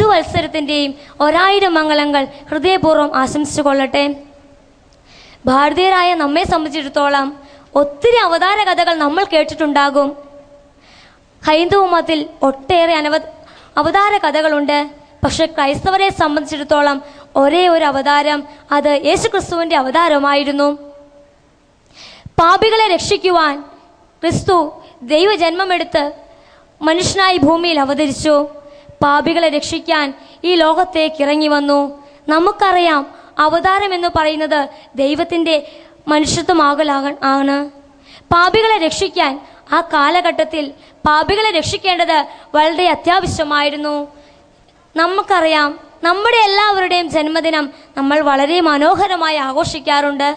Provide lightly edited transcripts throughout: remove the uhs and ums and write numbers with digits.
മത്സരത്തിന്റെയും 1000 മംഗളങ്ങൾ ഹൃദയപൂർവ്വം ആശംസിച്ചു കൊള്ളട്ടെ. ഭാരതീയരായ നമ്മെ സംബന്ധിച്ചിടത്തോളം ഒത്തിരി അവതാര കഥകൾ നമ്മൾ കേട്ടിട്ടുണ്ടാകും. ഹൈന്ദവ മതത്തിൽ ഒട്ടേറെ അവതാര കഥകളുണ്ട്. പക്ഷെ ക്രൈസ്തവരെ സംബന്ധിച്ചിടത്തോളം ഒരേ ഒരു അവതാരം, അത് യേശുക്രിസ്തുവിന്റെ അവതാരമായിരുന്നു. പാപികളെ രക്ഷിക്കുവാൻ ക്രിസ്തു ദൈവജന്മമെടുത്ത് മനുഷ്യനായി ഭൂമിയിൽ അവതരിച്ചു. പാപികളെ രക്ഷിക്കാൻ ഈ ലോകത്തേക്ക് ഇറങ്ങി വന്നു. നമുക്കറിയാം, അവതാരം എന്ന് പറയുന്നത് ദൈവത്തിന്റെ മനുഷ്യത്വമാകലാണ്. പാപികളെ രക്ഷിക്കാൻ ആ കാലഘട്ടത്തിൽ പാപികളെ രക്ഷിക്കേണ്ടത് വളരെ അത്യാവശ്യമായിരുന്നു. നമുക്കറിയാം, നമ്മുടെ എല്ലാവരുടെയും ജന്മദിനം നമ്മൾ വളരെ മനോഹരമായി ആഘോഷിക്കാറുണ്ട്.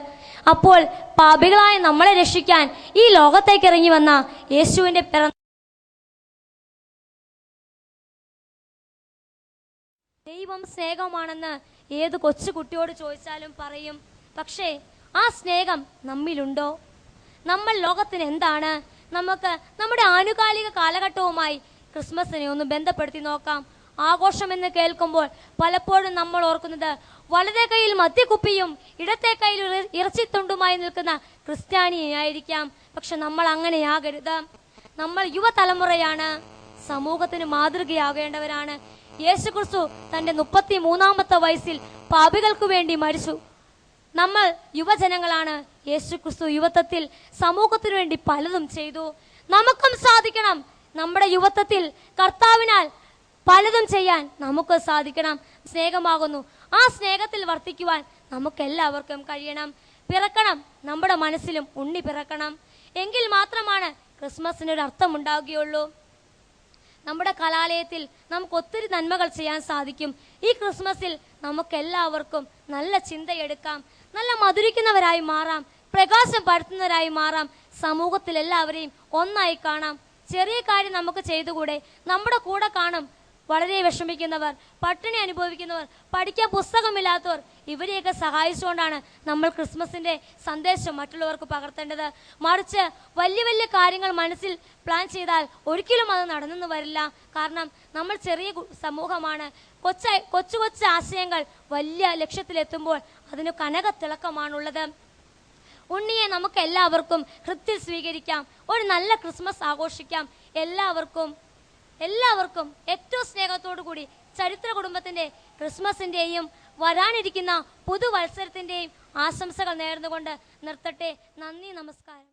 അപ്പോൾ പാപികളായ നമ്മളെ രക്ഷിക്കാൻ ഈ ലോകത്തേക്ക് ഇറങ്ങി വന്ന യേശുവിന്റെ ദൈവം സ്നേഹമാണെന്ന് ഏത് കൊച്ചുകുട്ടിയോട് ചോദിച്ചാലും പറയും. പക്ഷേ ആ സ്നേഹം നമ്മിലുണ്ടോ? നമ്മൾ ലോകത്തിന് എന്താണ്? നമുക്ക് നമ്മുടെ ആനുകാലിക കാലഘട്ടവുമായി ക്രിസ്മസിനെ ഒന്ന് ബന്ധപ്പെടുത്തി നോക്കാം. ആഘോഷം എന്ന് കേൾക്കുമ്പോൾ പലപ്പോഴും നമ്മൾ ഓർക്കുന്നത് വലതേ കയ്യിൽ മദ്യക്കുപ്പിയും ഇടത്തെ കയ്യിൽ ഇറച്ചിത്തുണ്ടുമായി നിൽക്കുന്ന ക്രിസ്ത്യാനിയായിരിക്കാം. പക്ഷെ നമ്മൾ അങ്ങനെയാകരുത്. നമ്മൾ യുവതലമുറയാണ്, സമൂഹത്തിന് മാതൃകയാകേണ്ടവരാണ്. യേശുക്രിസ്തു തന്റെ 33-ാമത്തെ വയസ്സിൽ പാപികൾക്ക് വേണ്ടി മരിച്ചു. നമ്മൾ യുവജനങ്ങളാണ്. യേശുക്രിസ്തു യുവത്വത്തിൽ സമൂഹത്തിനു വേണ്ടി പലതും ചെയ്തു. നമുക്കും സാധിക്കണം. നമ്മുടെ യുവത്വത്തിൽ കർത്താവിനാൽ പലതും ചെയ്യാൻ നമുക്ക് സാധിക്കണം. സ്നേഹമാകുന്നു. ആ സ്നേഹത്തിൽ വർത്തിക്കുവാൻ നമുക്കെല്ലാവർക്കും കഴിയണം. പിറക്കണം, നമ്മുടെ മനസ്സിലും ഉണ്ണി പിറക്കണം. എങ്കിൽ മാത്രമാണ് ക്രിസ്മസിനൊരു അർത്ഥമുണ്ടാവുകയുള്ളൂ. നമ്മുടെ കലാലയത്തിൽ നമുക്ക് ഒത്തിരി നന്മകൾ ചെയ്യാൻ സാധിക്കും. ഈ ക്രിസ്മസിൽ നമുക്കെല്ലാവർക്കും നല്ല ചിന്തയെടുക്കാം, നല്ല മധുരിക്കുന്നവരായി മാറാം, പ്രകാശം പരത്തുന്നവരായി മാറാം, സമൂഹത്തിൽ എല്ലാവരെയും ഒന്നായി കാണാം. ചെറിയ കാര്യം നമുക്ക് ചെയ്തുകൂടെ? നമ്മുടെ കൂടെ കാണും വളരെ വിഷമിക്കുന്നവർ, പട്ടിണി അനുഭവിക്കുന്നവർ, പഠിക്കാൻ പുസ്തകമില്ലാത്തവർ. ഇവരെയൊക്കെ സഹായിച്ചുകൊണ്ടാണ് നമ്മൾ ക്രിസ്മസിന്റെ സന്ദേശം മറ്റുള്ളവർക്ക് പകർത്തേണ്ടത്. മറിച്ച് വലിയ വലിയ കാര്യങ്ങൾ മനസ്സിൽ പ്ലാൻ ചെയ്താൽ ഒരിക്കലും അത് നടന്നെന്ന് വരില്ല. കാരണം നമ്മൾ ചെറിയ സമൂഹമാണ്. കൊച്ചു കൊച്ചു ആശയങ്ങൾ വലിയ ലക്ഷ്യത്തിലെത്തുമ്പോൾ അതിന് കനകത്തിളക്കമാണുള്ളത്. ഉണ്ണിയെ നമുക്ക് എല്ലാവർക്കും ഹൃദയത്തിൽ സ്വീകരിക്കാം. ഒരു നല്ല ക്രിസ്മസ് ആഘോഷിക്കാം. എല്ലാവർക്കും ഏറ്റവും സ്നേഹത്തോടു കൂടി ചരിത്ര കുടുംബത്തിന്റെ ക്രിസ്മസിന്റെയും വരാനിരിക്കുന്ന പുതുവത്സരത്തിന്റെയും ആശംസകൾ നേർന്നുകൊണ്ട് നിർത്തട്ടെ. നന്ദി, നമസ്കാരം.